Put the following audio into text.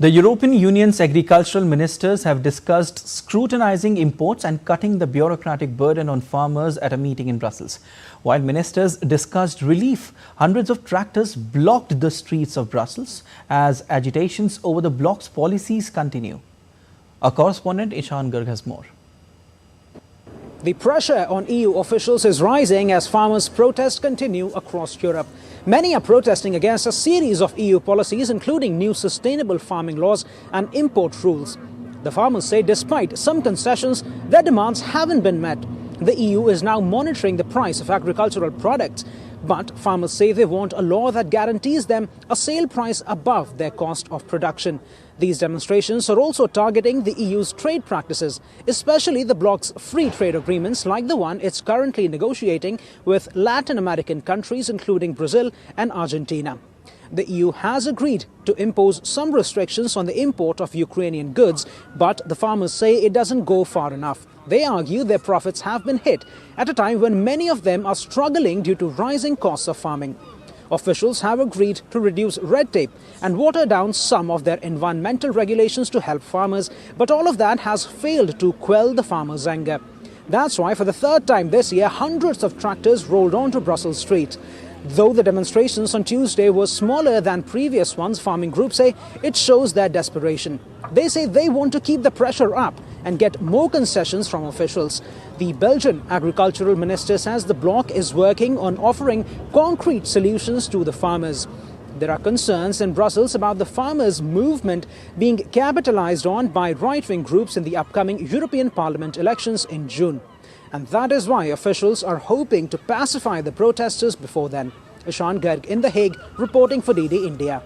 The European Union's agricultural ministers have discussed scrutinizing imports and cutting the bureaucratic burden on farmers at a meeting in Brussels. While ministers discussed relief, hundreds of tractors blocked the streets of Brussels as agitations over the bloc's policies continue. Our correspondent Ishan Garg has more. The pressure on EU officials is rising as farmers' protests continue across Europe. Many are protesting against a series of EU policies, including new sustainable farming laws and import rules. The farmers say despite some concessions, their demands haven't been met. The EU is now monitoring the price of agricultural products, but farmers say they want a law that guarantees them a sale price above their cost of production. These demonstrations are also targeting the EU's trade practices, especially the bloc's free trade agreements like the one it's currently negotiating with Latin American countries including Brazil and Argentina. The EU has agreed to impose some restrictions on the import of Ukrainian goods, but the farmers say it doesn't go far enough. They argue their profits have been hit at a time when many of them are struggling due to rising costs of farming. Officials have agreed to reduce red tape and water down some of their environmental regulations to help farmers, but all of that has failed to quell the farmers' anger. That's why for the third time this year, hundreds of tractors rolled onto Brussels streets. Though the demonstrations on Tuesday were smaller than previous ones, farming groups say it shows their desperation. They say they want to keep the pressure up and get more concessions from officials. The Belgian agricultural minister says the bloc is working on offering concrete solutions to the farmers. There are concerns in Brussels about the farmers' movement being capitalized on by right-wing groups in the upcoming European Parliament elections in June. And that is why officials are hoping to pacify the protesters before then. Ishan Garg in The Hague, reporting for DD India.